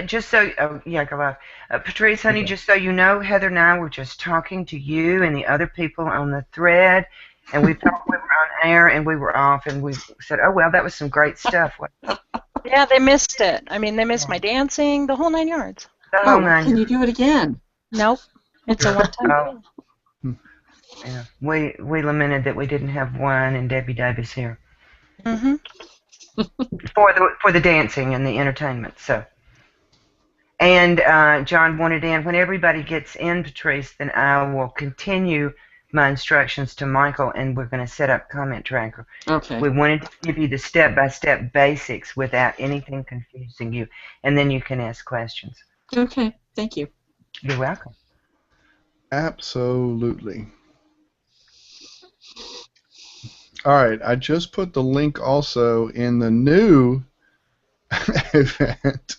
Just so, oh, yeah, go live. Patrice, honey, Okay. just so you know, Heather and I were just talking to you and the other people on the thread, and we thought we were on air and we were off, and we said, oh, well, that was some great stuff. Yeah, they missed it. I mean, they missed Yeah. my dancing, the whole 9 yards. The whole Oh, nine. can you do it again? Nope. It's a one-time Oh, deal. yeah. We lamented that we didn't have one and Debbie Davis here Mm-hmm. for the dancing and the entertainment. So, and John wanted in when everybody gets in, Patrice. Then I will continue my instructions to Michael, and we're going to set up comment tracker. Okay. We wanted to give you the step-by-step basics without anything confusing you, and then you can ask questions. Okay. Thank you. You're welcome. Absolutely. All right, I just put the link also in the new event.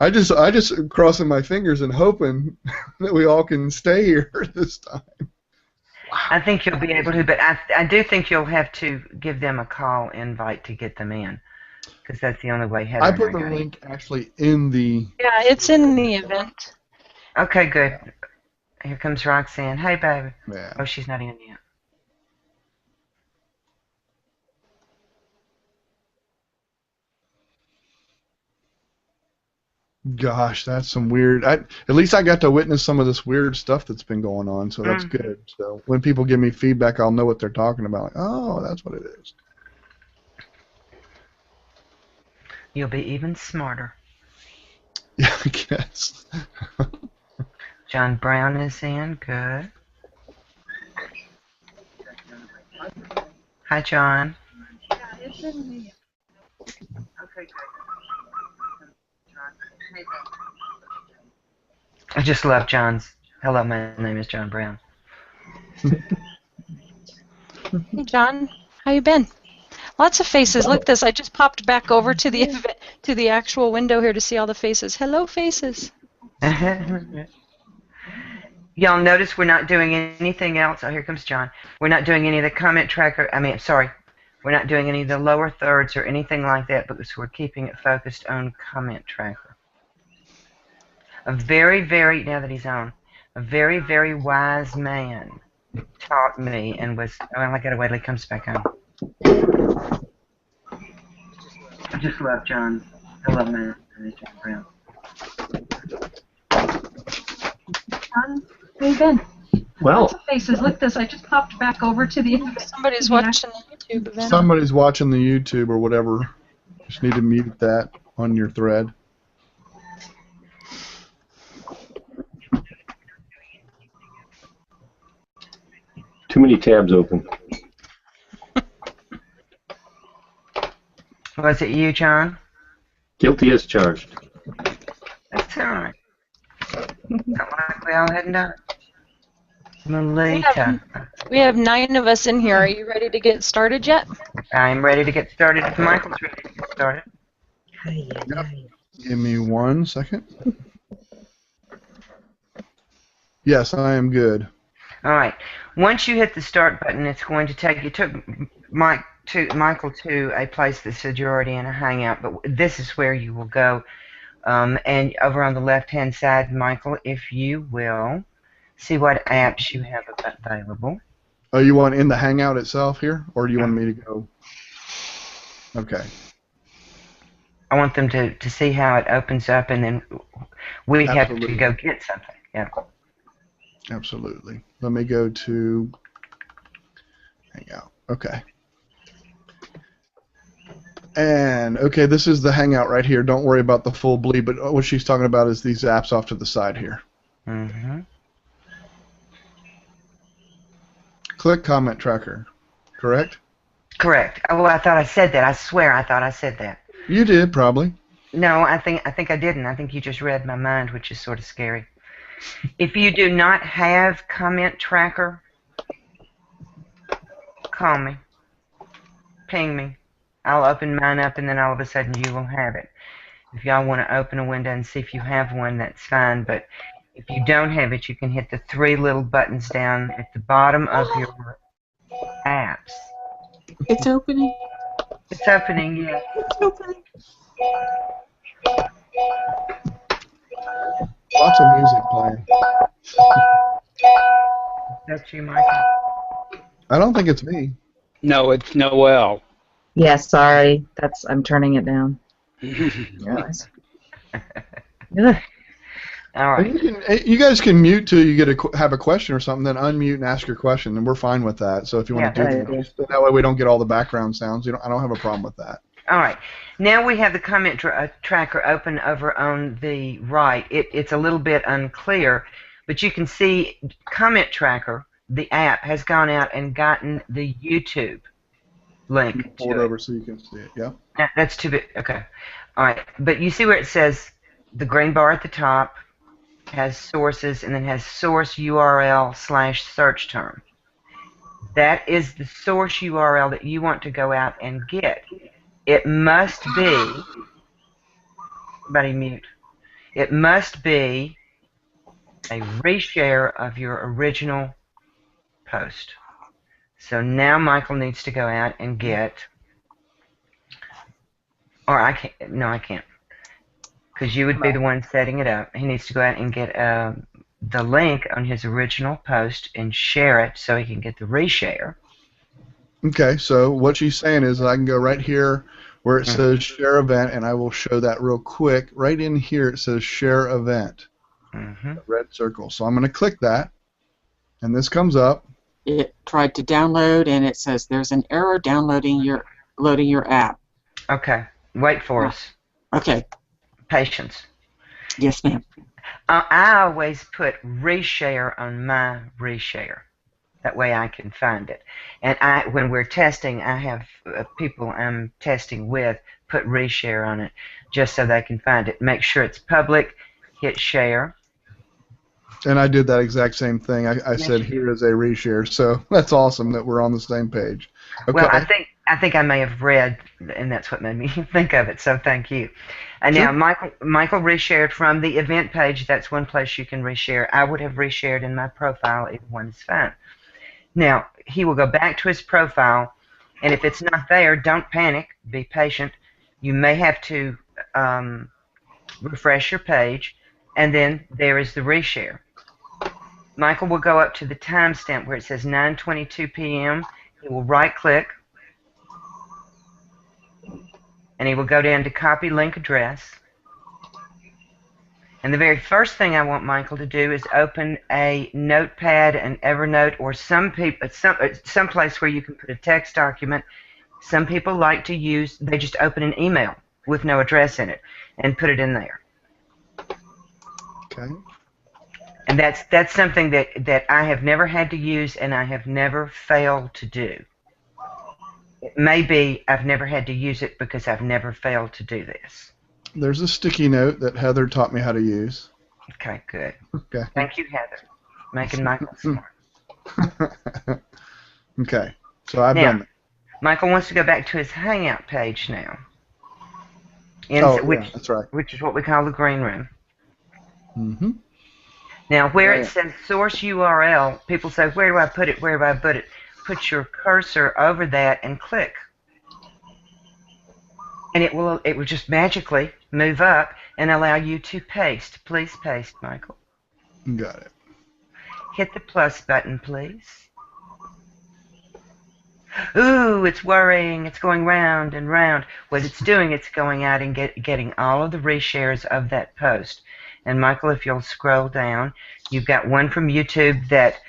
I just crossing my fingers and hoping that we all can stay here this time. I think you'll be able to, but I do think you'll have to give them a call invite to get them in, because that's the only way Heather I and put the got link actually in the. Yeah, it's in the event. Okay, good. Here comes Roxanne. Hey, baby. Yeah. Oh, she's not in yet. Gosh, that's some weird. At least I got to witness some of this weird stuff that's been going on, so that's good. So when people give me feedback, I'll know what they're talking about. Like, oh, that's what it is. You'll be even smarter. Yeah, I guess. John Brown is in. Good. Hi, John. Yeah, it's in me. Okay, good. I just love John's. Hello, my name is John Brown. Hey, John, how you been? Lots of faces. Look this. I just popped back over to the actual window here to see all the faces. Hello, faces. Y'all notice we're not doing anything else. Oh, here comes John. We're not doing any of the comment tracker. Sorry. We're not doing any of the lower thirds or anything like that because we're keeping it focused on comment tracker. A very, very, now that he's on, a very, very wise man taught me and was, oh, I gotta wait till he comes back on. I just love John. Hello, man. I'm John Brown. John, how you been? Well, Lots of faces. Look this. I just popped back over to the. Somebody's watching the YouTube event. Somebody's watching the YouTube or whatever. Just need to mute that on your thread. too many tabs open. Was it you, John? Guilty as charged. That's all right. Not like we all hadn't done it. Melita. We have 9 of us in here. Are you ready to get started yet? I'm ready to get started if Michael's ready to get started. Yep. Give me 1 second. Yes, I am good. All right. Once you hit the start button, it's going to take you. Took Michael to a place that said you're already in a Hangout, but this is where you will go. And over on the left-hand side, Michael, if you will, see what apps you have available. Oh, you want in the Hangout itself here, or do you want me to go? Okay. I want them to see how it opens up, and then we Absolutely. have to go get something. Yeah. Absolutely. Let me go to Hangout. Okay. And, okay, this is the Hangout right here. Don't worry about the full bleed, but what she's talking about is these apps off to the side here. Mm-hmm. Click comment tracker, correct? Correct. Oh, I thought I said that. I swear I thought I said that. You did, probably. No, I think I didn't. I think you just read my mind, which is sort of scary. If you do not have comment tracker, call me. Ping me. I'll open mine up, and then all of a sudden you will have it. If y'all want to open a window and see if you have one, that's fine. But if you don't have it, you can hit the 3 little buttons down at the bottom of your apps. It's opening. It's opening, yeah. It's opening. Lots of music playing. That's you, Michael. I don't think it's me. No, it's Noel. Yeah, sorry. I'm turning it down. Yes. Ugh. All right. You guys can mute till you have a question or something, then unmute and ask your question, and we're fine with that. So if you want to do that, that way we don't get all the background sounds. I don't have a problem with that. All right. Now we have the comment tracker open over on the right. It's a little bit unclear, but you can see comment tracker, the app, has gone out and gotten the YouTube link. Pull it over so you can see it. Yeah. That's too big. Okay. All right. But you see where it says the green bar at the top has sources and then has source URL / search term. That is the source URL that you want to go out and get. It must be, everybody mute, it must be a reshare of your original post. So now Michael needs to go out and get, or I can't, no I can't, because you would be the one setting it up. He needs to go out and get the link on his original post and share it so he can get the reshare. Okay, so what she's saying is I can go right here where it says share event, and I will show that real quick. Right in here it says share event, red circle. So I'm going to click that, and this comes up. It tried to download, and it says there's an error loading your app. Okay, wait for us. Okay. Patience. Yes, ma'am. I always put reshare on my reshare. That way I can find it. And when we're testing, I have people I'm testing with put reshare on it just so they can find it. Make sure it's public, hit share. And I did that exact same thing. I said here is a reshare, so that's awesome that we're on the same page. Okay. Well, I think I may have read, and that's what made me think of it, so thank you. And now Michael reshared from the event page. That's one place you can reshare. I would have reshared in my profile. Either one is fine. Now, he will go back to his profile, and if it's not there, don't panic. Be patient. You may have to refresh your page, and then there is the reshare. Michael will go up to the timestamp where it says 9:22 p.m. He will right-click, and he will go down to copy link address. And the very first thing I want Michael to do is open a notepad, an Evernote, or some place where you can put a text document. Some people like to use, they just open an email with no address in it and put it in there. Okay. And that's something that I have never had to use and I have never failed to do. It may be I've never had to use it because I've never failed to do this. There's a sticky note that Heather taught me how to use. Okay, good. Okay. Thank you, Heather. Making Michael smart. Okay, so I've done that. Michael wants to go back to his Hangout page now. Yeah, that's right. Which is what we call the green room. Mm-hmm. Now, where it says source URL, people say, where do I put it? Where do I put it? Put your cursor over that and click. And it will just magically move up and allow you to paste. Please paste, Michael. Got it. Hit the plus button, please. Ooh, it's worrying. It's going round and round. What it's doing, it's going out and getting all of the reshares of that post. And Michael, if you'll scroll down, you've got one from YouTube that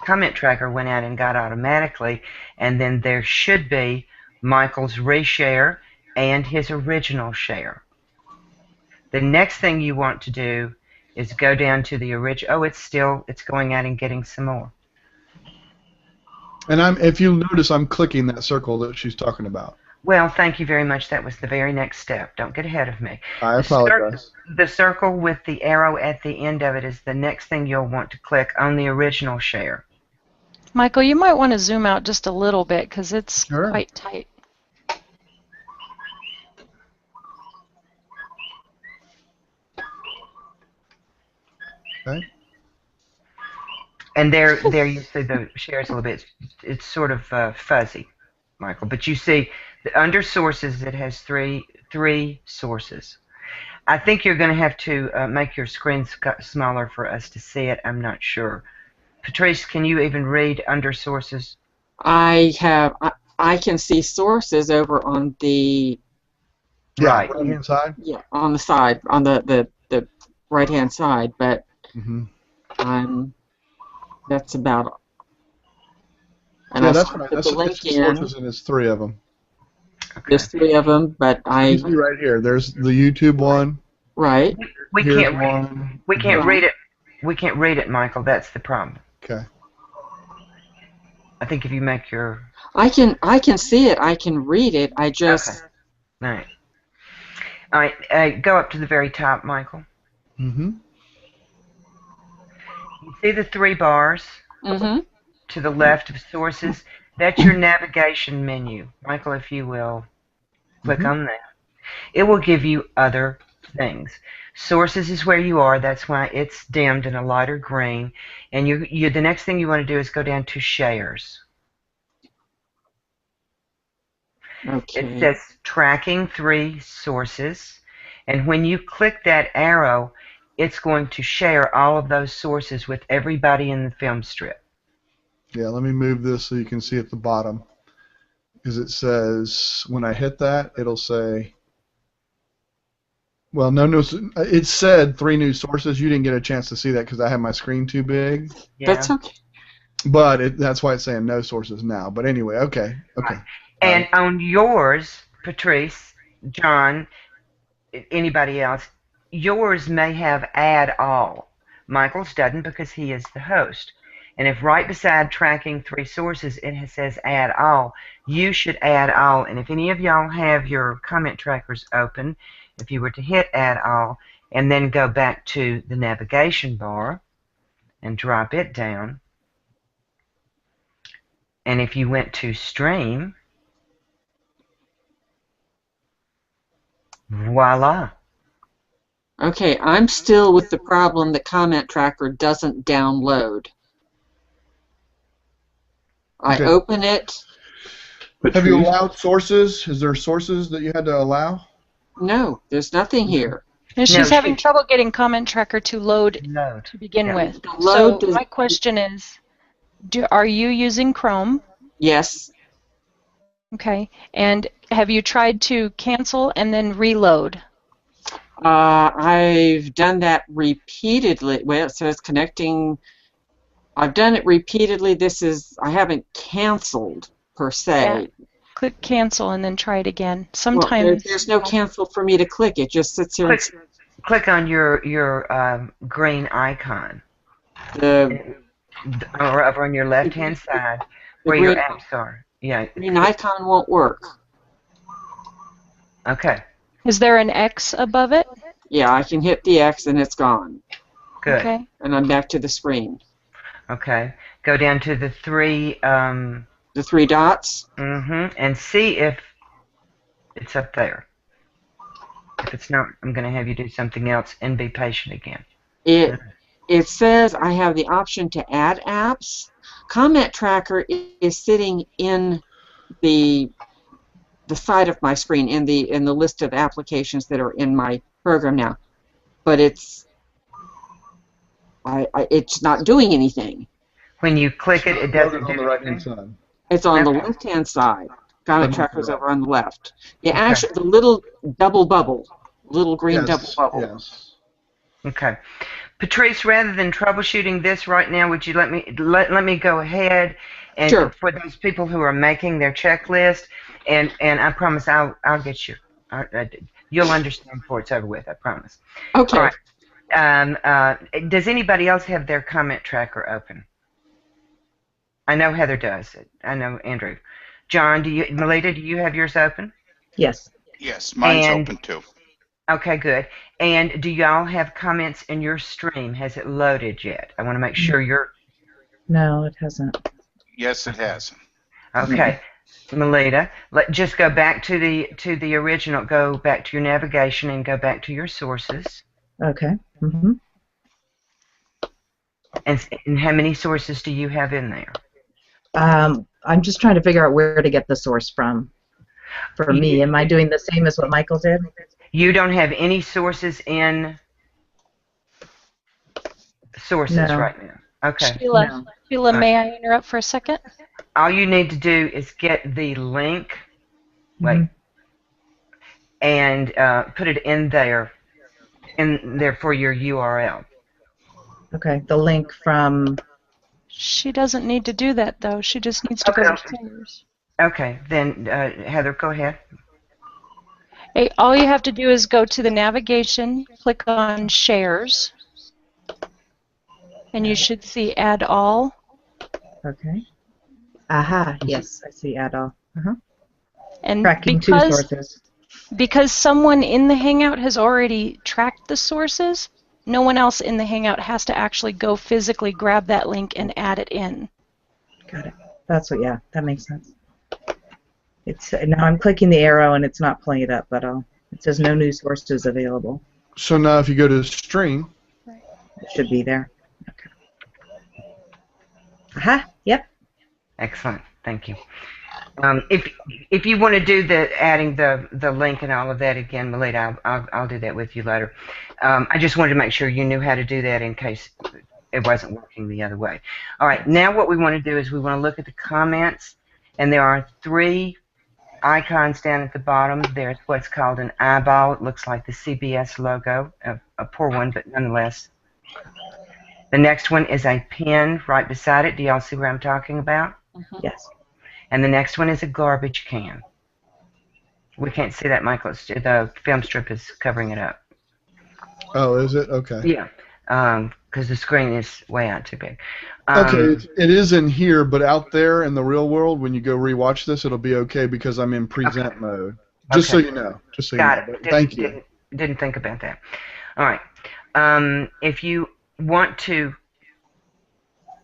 comment tracker went out and got automatically, and then there should be Michael's reshare and his original share. The next thing you want to do is go down to the original. Oh, it's going out and getting some more. And if you'll notice, I'm clicking that circle that she's talking about. Well, thank you very much. That was the very next step. Don't get ahead of me. I apologize. The circle with the arrow at the end of it is the next thing you'll want to click on the original share. Michael, you might want to zoom out just a little bit because it's quite tight. Okay. And there you see the shares a little bit. It's sort of fuzzy, Michael. But you see, under sources, it has three sources. I think you're going to have to make your screen smaller for us to see it. I'm not sure. Patrice, can you even read under sources? I can see sources over on the Right. Right-hand side. yeah on the side on the right hand side, but that's about. And Yeah, I that's still right. put the link It's the in. sources, and it's 3 of them. Okay. There's 3 of them, but You see right here. There's the YouTube one. right. We Here's can't read. one. We can't Mhm. read it. We can't read it, Michael. That's the problem. Okay. I think if you make your I can see it. I can read it. I just okay. All right. Go up to the very top, Michael. Mm-hmm. You see the 3 bars mm-hmm. to the left of sources? That's your navigation menu. Michael, if you will click on that. It will give you other things. Sources is where you are. That's why it's dimmed in a lighter green. And the next thing you want to do is go down to shares. Okay. It says tracking 3 sources. And when you click that arrow, it's going to share all of those sources with everybody in the film strip. Yeah, let me move this so you can see at the bottom. Because it says, when I hit that, it'll say, well, it said 3 new sources. You didn't get a chance to see that because I had my screen too big. Yeah. That's okay. But that's why it's saying no sources now. But anyway, okay. Right. And on yours, Patrice, John, anybody else, yours may have add all. Michael's doesn't because he is the host. And if right beside tracking 3 sources it says add all, you should add all. And if any of y'all have your comment trackers open, if you were to hit add all and then go back to the navigation bar and drop it down, and if you went to stream, voila. Okay, I'm still with the problem that Comment Tracker doesn't download. I open it. Have you allowed sources? Is there sources that you had to allow? No, there's nothing here. And she's having trouble getting Comment Tracker to load to begin with. So my question is, are you using Chrome? Yes. Okay. And have you tried to cancel and then reload? I've done that repeatedly. Well, it says connecting. I've done it repeatedly. I haven't canceled per se. Yeah. Click cancel and then try it again. Sometimes well, there's no cancel for me to click. It just sits here. Click on your green icon. Or over on your left-hand side where your apps are. Yeah. Green icon won't work. Okay. Is there an X above it? Yeah, I can hit the X and it's gone. Good. Okay. And I'm back to the screen. Okay. Go down to the 3. The 3 dots. And see if it's up there. If it's not, I'm going to have you do something else and be patient again. It says I have the option to add apps. Comment Tracker is sitting in the side of my screen in the list of applications that are in my program now, but it's not doing anything. When you click it, it doesn't do on the right-hand side. It's on the left-hand side. Comment Tracker's over on the left. Yeah, actually, the little double bubble, little green double bubble. Yes. Okay. Patrice, rather than troubleshooting this right now, would you let me go ahead and for those people who are making their checklist, and I promise I'll get you. You'll understand before it's over with. I promise. Okay. All right. Does anybody else have their comment tracker open? I know Heather does. I know Andrew. John, Melita, do you have yours open? Yes. Yes, mine's open too. Okay, good. And do y'all have comments in your stream? Has it loaded yet? I want to make sure you're... No, it hasn't. Yes, it has. Okay. Melita, just go back to the original. Go back to your navigation and go back to your sources. Okay. Mm-hmm. And how many sources do you have in there? I'm just trying to figure out where to get the source from. For me, am I doing the same as what Michael did? You don't have any sources in sources No. right now. Okay. Sheila, No. Sheila, may I interrupt for a second? All you need to do is get the link. Wait. Mhm. And put it in there for your URL. Okay. The link from. She doesn't need to do that, though. She just needs to go to shares. Okay, then Heather, go ahead. Hey, all you have to do is go to the navigation, click on shares, and you should see add all. Okay. Aha. Yes, I see add all. And Tracking two sources. because someone in the Hangout has already tracked the sources, no one else in the Hangout has to actually go physically grab that link and add it in. Got it. That's what. Yeah, that makes sense. It's now I'm clicking the arrow and it's not pulling it up, but it says no new sources available. So now if you go to stream, it should be there. Okay. Aha. Yep. Excellent. Thank you. If you want to do the adding the link and all of that again, Melita, I'll do that with you later. I just wanted to make sure you knew how to do that in case it wasn't working the other way. All right. Now what we want to do is we want to look at the comments, and there are 3 icons down at the bottom. There's what's called an eyeball. It looks like the CBS logo, a poor one, but nonetheless. The next one is a pin right beside it. Do y'all see what I'm talking about? Yes. And the next one is a garbage can. We can't see that, Michael. The film strip is covering it up. Oh, is it? Okay. Yeah, because the screen is way out too big. Okay, it is in here, but out there in the real world, when you go rewatch this, it'll be okay because I'm in present mode. Just so you know. Just so Got you know. it. Thank you. Didn't think about that. All right. If you want to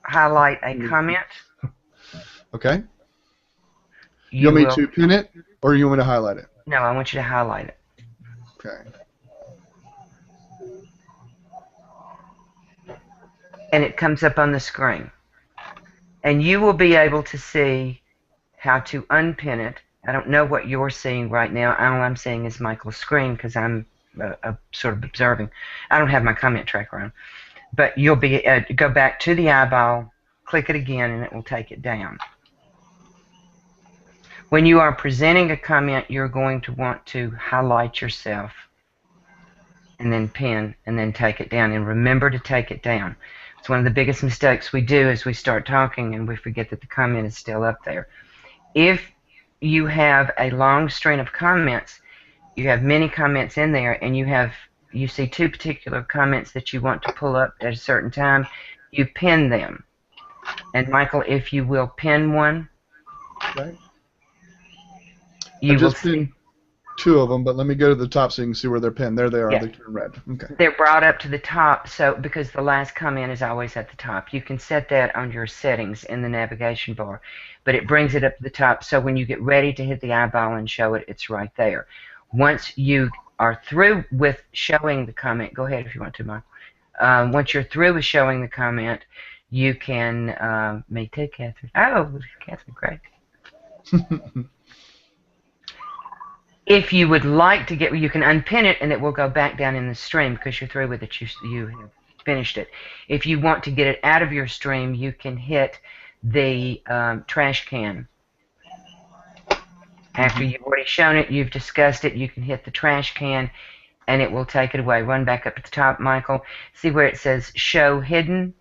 highlight a comment. Okay. You want me to pin it, or you want me to highlight it? No, I want you to highlight it. Okay. And it comes up on the screen. And you will be able to see how to unpin it. I don't know what you're seeing right now. All I'm seeing is Michael's screen because I'm sort of observing. I don't have my comment tracker on. But you'll be go back to the eyeball, click it again, and it will take it down. When you are presenting a comment, you're going to want to highlight yourself and then pin and then take it down. And remember to take it down. It's one of the biggest mistakes we do is we start talking and we forget that the comment is still up there. If you have a long string of comments, you have many comments in there, and you see 2 particular comments that you want to pull up at a certain time, you pin them. And Michael, if you will pin one, Okay. you I just will see. pinned 2 of them, but let me go to the top so you can see where they're pinned. There they are. Yeah. They turn red. Okay. They're brought up to the top, so because the last comment is always at the top. You can set that on your settings in the navigation bar, but it brings it up to the top, so when you get ready to hit the eyeball and show it, it's right there. Once you are through with showing the comment, go ahead if you want to, Mike. Once you're through with showing the comment, you can, me too, Catherine. Oh, Catherine, great. If you would like to you can unpin it and it will go back down in the stream because you're through with it. You have finished it. If you want to get it out of your stream, you can hit the trash can. After you've already shown it, you've discussed it, you can hit the trash can and it will take it away. Run back up at the top, Michael. See where it says show hidden?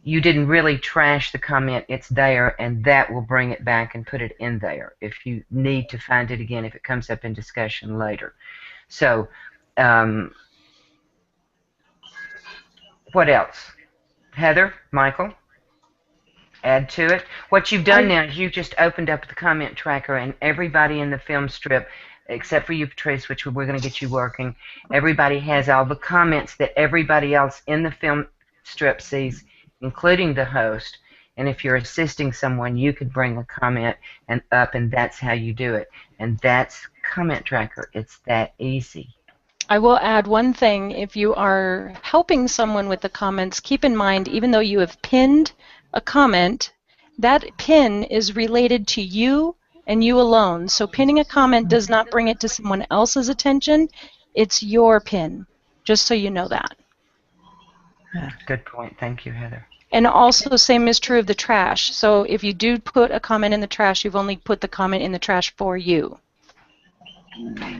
You didn't really trash the comment. It's there, and that will bring it back and put it in there if you need to find it again if it comes up in discussion later. So, what else? Heather, Michael? Add to it. What you've done now is you've just opened up the comment tracker, and everybody in the film strip, except for you, Patrice, which we're going to get you working, everybody has all the comments that everybody else in the film strip sees, including the host. And if you're assisting someone, you could bring a comment up, and that's how you do it. And that's comment tracker. It's that easy. I will add one thing. If you are helping someone with the comments, keep in mind, even though you have pinned a comment, that pin is related to you and you alone. So pinning a comment does not bring it to someone else's attention. It's your pin, just so you know that. Good point. Thank you, Heather. And also, same is true of the trash. So if you do put a comment in the trash, you've only put the comment in the trash for you.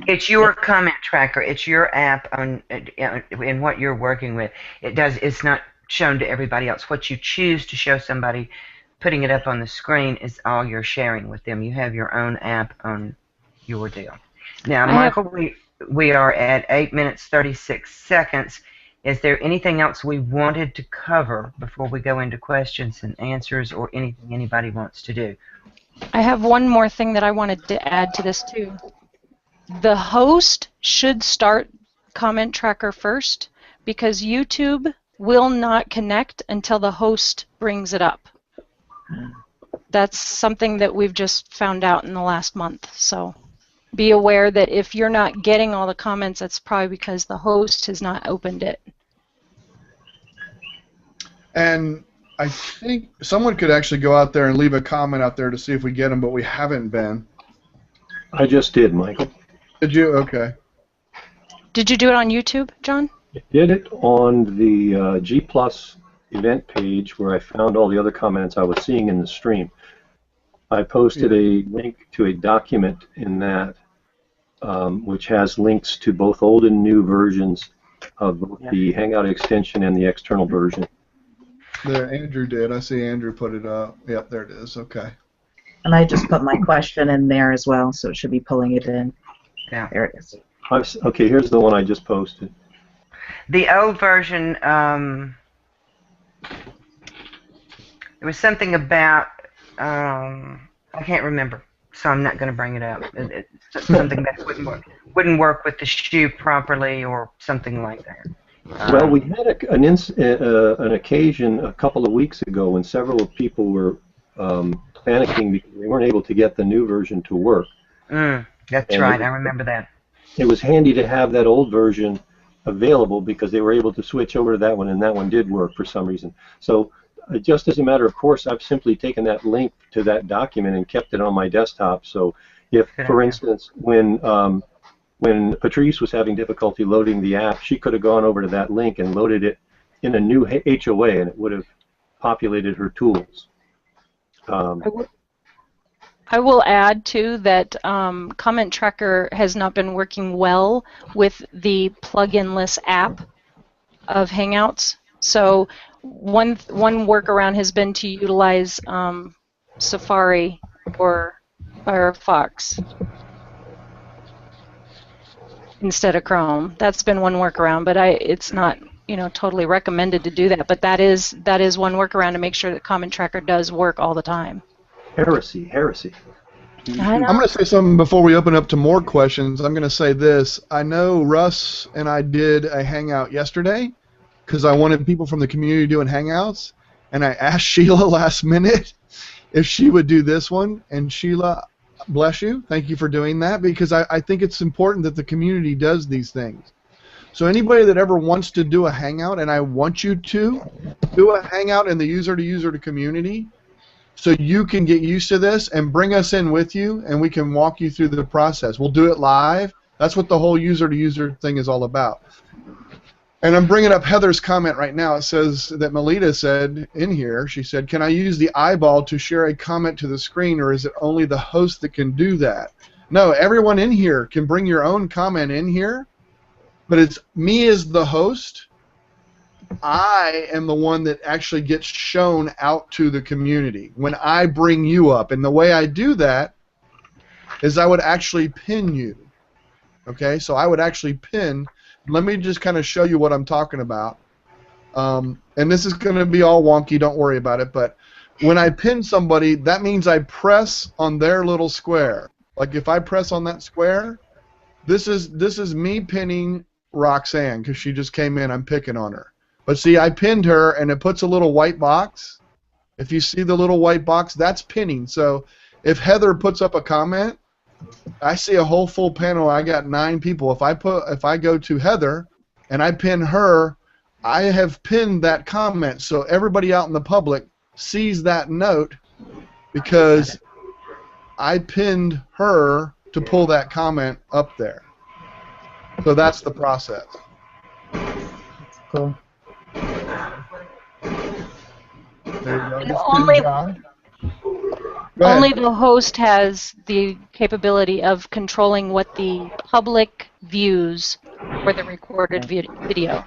It's your comment tracker. It's your app on in what you're working with. It's not shown to everybody else. What you choose to show somebody, putting it up on the screen, is all you're sharing with them. You have your own app on your deal. Now, Michael, we are at 8 minutes 36 seconds. Is there anything else we wanted to cover before we go into questions and answers, or anything anybody wants to do? I have one more thing that I wanted to add to this too. The host should start comment tracker first, because YouTube will not connect until the host brings it up. That's something that we've just found out in the last month. So be aware that if you're not getting all the comments, that's probably because the host has not opened it. And I think someone could actually go out there and leave a comment out there to see if we get them, but we haven't been. I just did, Michael. Did you? Okay. Did you do it on YouTube, John? I did it on the G Plus event page where I found all the other comments I was seeing in the stream. I posted a link to a document in that which has links to both old and new versions of both the Hangout extension and the external version. There, Andrew did. I see Andrew put it up. Yep, there it is. Okay. And I just put my question in there as well, so it should be pulling it in. Yeah. There it is. Okay, here's the one I just posted. The old version, there was something about, I can't remember, so I'm not going to bring it up. It's something that wouldn't work with the shoe properly, or something like that. Well, we had an occasion a couple of weeks ago when several people were panicking because they weren't able to get the new version to work. That's right, I remember that. It was handy to have that old version available because they were able to switch over to that one, and that one did work for some reason. So just as a matter of course, I've simply taken that link to that document and kept it on my desktop. So if, for instance, when Patrice was having difficulty loading the app, she could have gone over to that link and loaded it in a new HOA, and it would have populated her tools. I will add, too, that Comment Tracker has not been working well with the plug-in-less app of Hangouts. So one workaround has been to utilize Safari or Firefox instead of Chrome. That's been one workaround, but it's not totally recommended to do that. But that is one workaround to make sure that Comment Tracker does work all the time. Heresy, heresy. I'm going to say something before we open up to more questions. I'm going to say this. I know Russ and I did a Hangout yesterday because I wanted people from the community doing Hangouts, and I asked Sheila last minute if she would do this one. And Sheila, bless you, thank you for doing that, because I think it's important that the community does these things. So anybody that ever wants to do a Hangout, and I want you to do a Hangout in the User2User community, so you can get used to this and bring us in with you, and we can walk you through the process. We'll do it live. That's what the whole User2User thing is all about. And I'm bringing up Heather's comment right now. It says that Melita said in here, she said, can I use the eyeball to share a comment to the screen, or is it only the host that can do that? No, everyone in here can bring your own comment in here, but it's me as the host. I am the one that actually gets shown out to the community when I bring you up. And the way I do that is I would actually pin you. Okay, so I would actually pin. Let me just kind of show you what I'm talking about. And this is going to be all wonky, don't worry about it. But when I pin somebody, that means I press on their little square. Like if I press on that square, this is me pinning Roxanne because she just came in. I'm picking on her. But see, I pinned her, and it puts a little white box. If you see the little white box, that's pinning. So if Heather puts up a comment, I see a whole full panel. I got 9 people. If I go to Heather and I pin her, I have pinned that comment. So everybody out in the public sees that note because I pinned her to pull that comment up there. So that's the process. That's cool. There you go. And Just only- pin John. Go ahead. Only the host has the capability of controlling what the public views for the recorded video.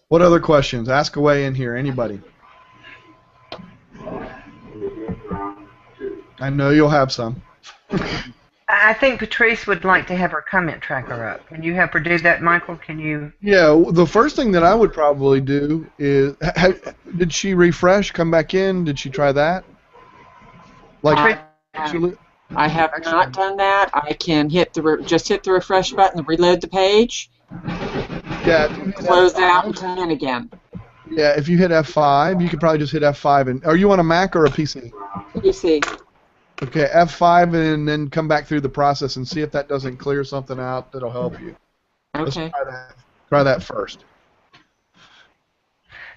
What other questions? Ask away in here. Anybody? I know you'll have some. I think Patrice would like to have her comment tracker up. Can you help her do that, Michael? Can you? Yeah, the first thing that I would probably do is, did she refresh, come back in? Did she try that? Like, I have not done that. I can hit just hit the refresh button, reload the page, yeah, close out, and come in again. Yeah, if you hit F5, you could probably just hit F5. And are you on a Mac or a PC? PC. Okay, F5 and then come back through the process and see if that doesn't clear something out that'll help you. Okay. Let's try that first.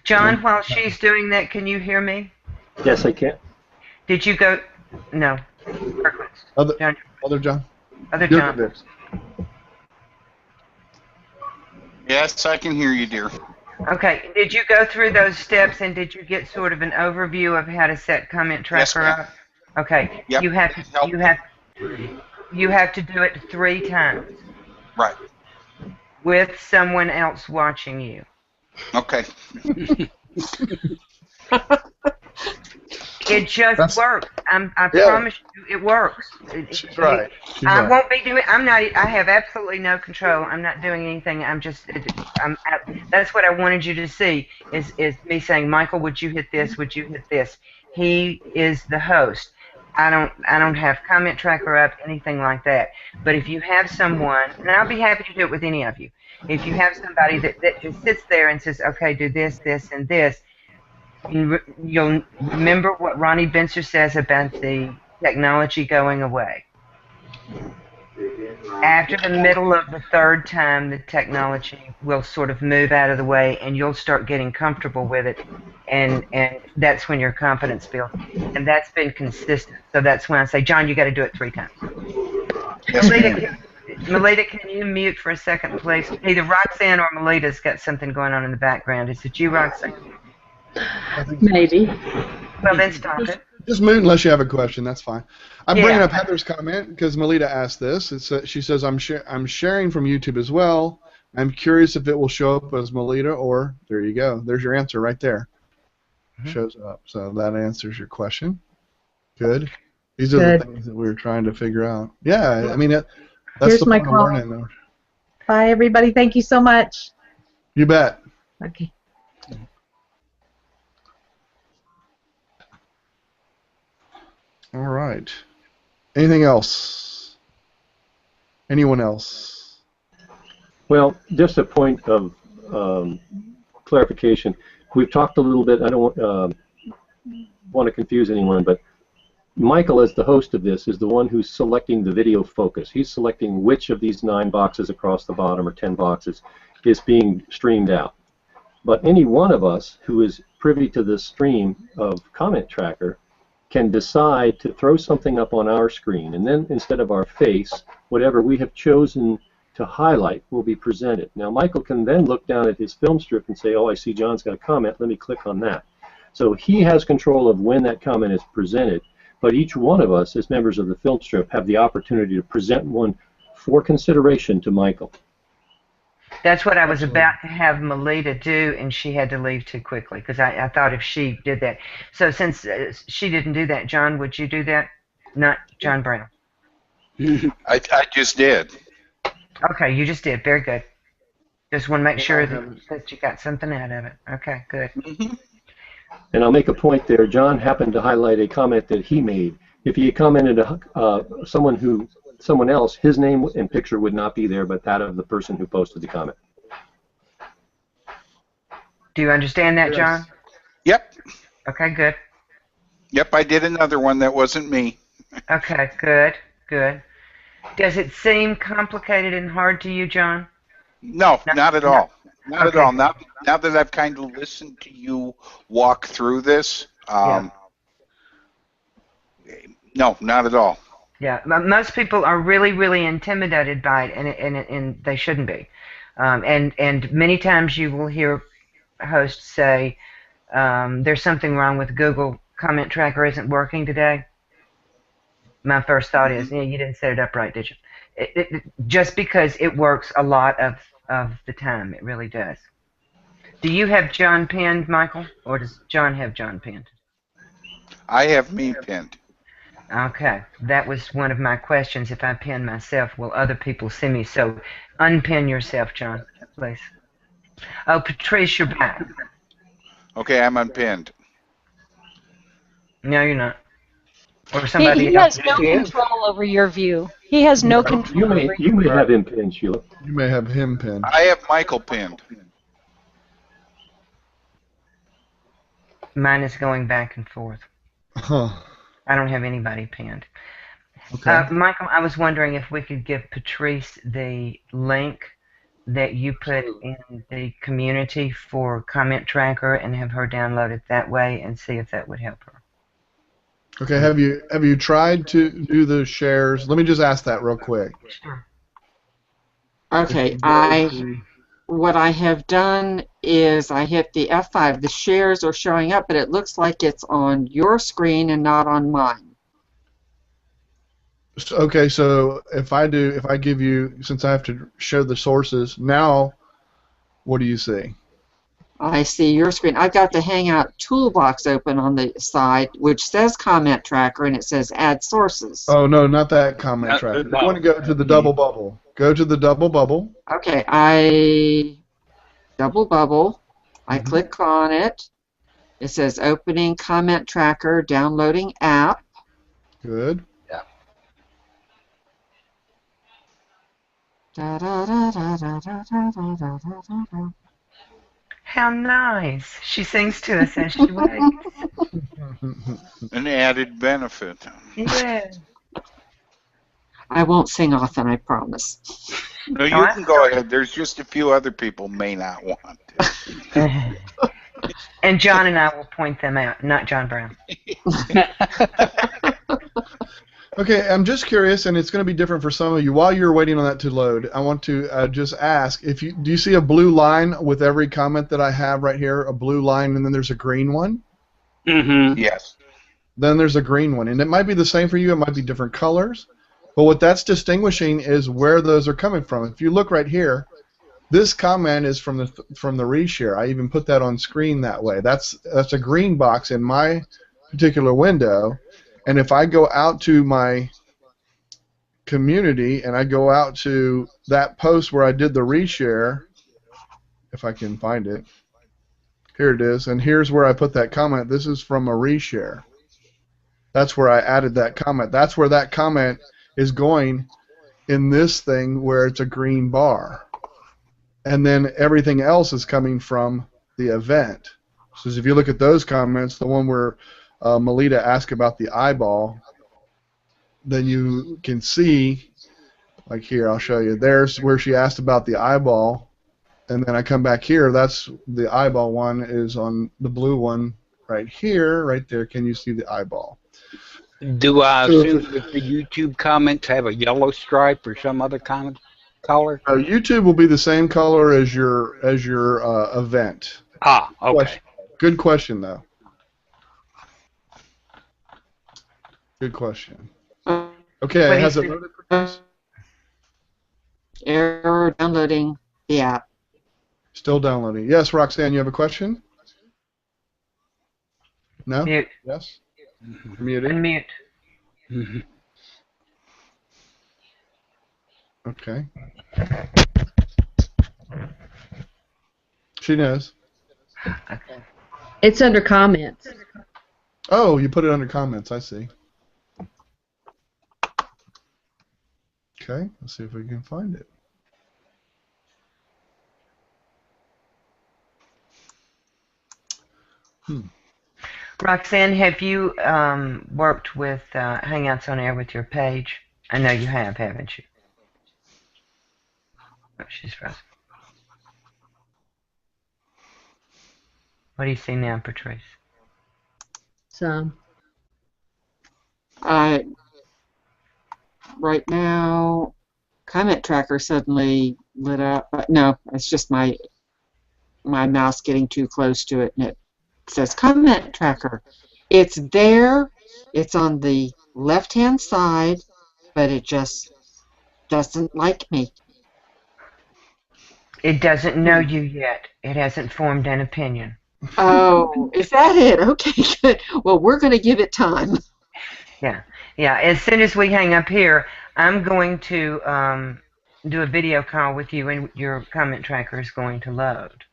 John, while she's doing that, can you hear me? Yes, I can. Did you go? No. Other John. You're John. good. Yes, I can hear you, dear. Okay. Did you go through those steps and did you get sort of an overview of how to set comment tracker up? Okay. Yep. You have to do it 3 times. Right. With someone else watching you. Okay. It just works. I promise you, it works. She's right. I won't be doing. I have absolutely no control. I'm not doing anything. That's what I wanted you to see. Is me saying, Michael, would you hit this? Would you hit this? He is the host. I don't have comment tracker up, anything like that. But if you have someone, and I'll be happy to do it with any of you. If you have somebody that just sits there and says, okay, do this, this, and this, you'll remember what Ronnie Benser says about the technology going away. After the middle of the 3rd time, the technology will sort of move out of the way, and you'll start getting comfortable with it, and that's when your confidence builds. And that's been consistent. So that's when I say, John, you got to do it 3 times. Yes, Melita, can you mute for a second, please? Either Roxanne or Melita's got something going on in the background. Is it you, Roxanne? Maybe. Well, then stop it. Just mute unless you have a question. That's fine. I'm bringing up Heather's comment because Melita asked this. She says, I'm sharing from YouTube as well. I'm curious if it will show up as Melita or, there you go. There's your answer right there. Shows up. So that answers your question. Good. These are the things that we were trying to figure out. Yeah, I mean, that's Here's the my fun of call. learning. Bye, everybody. Thank you so much. You bet. Okay. All right. Anything else? Anyone else? Well, just a point of clarification. We've talked a little bit. I don't want to confuse anyone, but Michael, as the host of this, is the one who's selecting the video focus. He's selecting which of these 9 boxes across the bottom, or 10 boxes, is being streamed out. But any one of us who is privy to this stream of comment tracker can decide to throw something up on our screen, and then instead of our face, whatever we have chosen to highlight will be presented. Now Michael can then look down at his film strip and say, oh, I see John's got a comment, let me click on that. So he has control of when that comment is presented, but each one of us as members of the film strip have the opportunity to present one for consideration to Michael. That's what I was about to have Melita do, and she had to leave too quickly because I thought if she did that. So since she didn't do that, John, would you do that? Not John Brown. I just did. Okay, you just did. Very good. Just want to make sure that you got something out of it. Okay, good. And I'll make a point there. John happened to highlight a comment that he made. If he had commented someone else, his name and picture would not be there, but that of the person who posted the comment. Do you understand that, John? Yep. Okay, good. Yep, I did another one that wasn't me. Okay, good, good. Does it seem complicated and hard to you, John? No, not at all. Not at all. Now that I've kind of listened to you walk through this, No, not at all. Yeah, most people are really, really intimidated by it, and they shouldn't be. And many times you will hear hosts say, "There's something wrong with Google Comment Tracker isn't working today." My first thought is, yeah, you didn't set it up right, did you? Just because it works a lot of the time, it really does. Do you have John pinned, Michael, or does John have John pinned? I have me pinned. Okay, that was one of my questions. If I pin myself, will other people see me? So unpin yourself, John, please. Oh, Patrice, you're back. Okay, I'm unpinned. No, you're not. Or He somebody has else. no control over your view. He has no control over You may have him pinned, Sheila. You may have him pinned. I have Michael pinned. Mine is going back and forth. Huh. I don't have anybody pinned. Okay. Michael, I was wondering if we could give Patrice the link that you put in the community for Comment Tracker and have her download it that way and see if that would help her. Okay. Have you tried to do the shares? Let me just ask that real quick. Sure. Okay, what I have done is I hit the F5. The shares are showing up, but it looks like it's on your screen and not on mine. Okay, so if I give you, since I have to show the sources, now what do you see? I see your screen. I've got the Hangout toolbox open on the side, which says Comment Tracker, and it says Add Sources. Oh, no, not that comment tracker. You want to go to the double bubble. Go to the double bubble. Okay, I double bubble. I click on it. It says Opening Comment Tracker, Downloading App. Good. Da, da, da, da, da, da, da, da, da, da, da. How nice. She sings to us as she waits. An added benefit. Yeah. I won't sing often, I promise. No, you can go ahead. There's just a few other people may not want to. And John and I will point them out, not John Brown. Okay, I'm just curious, and it's going to be different for some of you. While you're waiting on that to load, I want to just ask, do you see a blue line with every comment that I have right here, a blue line, and then there's a green one? Mm-hmm. Yes. Then there's a green one, and it might be the same for you. It might be different colors, but what that's distinguishing is where those are coming from. If you look right here, this comment is from the reshare. I even put that on screen that way. That's a green box in my particular window. And if I go out to my community and I go out to that post where I did the reshare, if I can find it, here it is, and here's where I put that comment. This is from a reshare. That's where I added that comment. That's where that comment is going in this thing where it's a green bar. And then everything else is coming from the event. So if you look at those comments, the one where Melita asked about the eyeball, then you can see, like here, I'll show you. There's where she asked about the eyeball, and then I come back here. That's the eyeball one is on the blue one right here, right there. Can you see the eyeball? Do I assume that the YouTube comments have a yellow stripe or some other color? YouTube will be the same color as your event. Ah, okay. Good question, though. Good question. Okay, has it loaded? Error downloading the app. Still downloading. Yes, Roxanne, you have a question? No? Mute. Yes? Muted? Unmute. Mm-hmm. Okay. She knows. Okay. It's under comments. Oh, you put it under comments. I see. Okay, let's see if we can find it. Roxanne, have you worked with Hangouts on Air with your page? I know you have, haven't you? Oh, she's frozen. What do you see now, Patrice? Some. Right now, comment tracker suddenly lit up. But no, it's just my mouse getting too close to it, and it says comment tracker. It's there. It's on the left-hand side, but it just doesn't like me. It doesn't know you yet. It hasn't formed an opinion. Oh, is that it? Okay, good. Well, we're going to give it time. Yeah. As soon as we hang up here, I'm going to do a video call with you, and your comment tracker is going to load.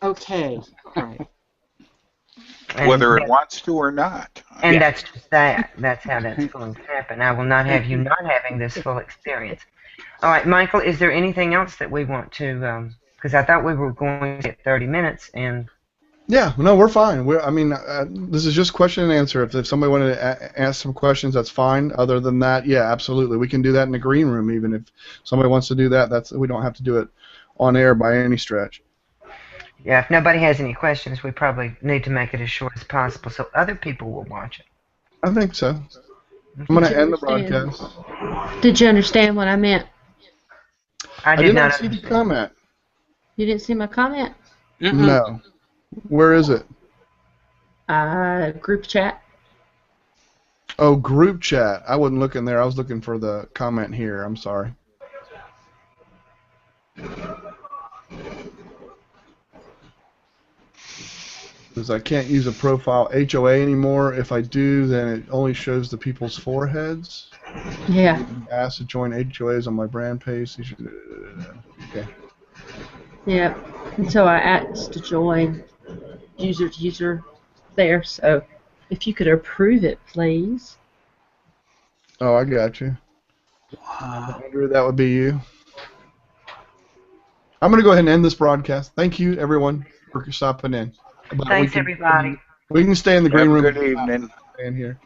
Okay. All right. Whether it wants to or not. And that's just that. That's how that's going to happen. I will not have you not having this full experience. All right, Michael, is there anything else that we want to, because I thought we were going to get 30 minutes, and... Yeah, no, we're fine. This is just question and answer. If somebody wanted to ask some questions, that's fine. Other than that, yeah, absolutely. We can do that in the green room even. If somebody wants to do that, we don't have to do it on air by any stretch. Yeah, if nobody has any questions, we probably need to make it as short as possible so other people will watch it. I think so. I'm going to end the broadcast. Did you understand what I meant? I did not see the comment. You didn't see my comment? No. Where is it? Group chat. Oh, group chat. I wasn't looking there. I was looking for the comment here. I'm sorry. Because I can't use a profile HOA anymore. If I do, then it only shows the people's foreheads. Yeah. Asked to join HOAs on my brand page. Okay. Yeah. And so I asked to join User2User there. So if you could approve it, please. Oh, I got you. Wow. Andrew, that would be you. I'm going to go ahead and end this broadcast. Thank you, everyone, for stopping in. Thanks, everybody. We can stay in the green room. Good evening. Stay in here.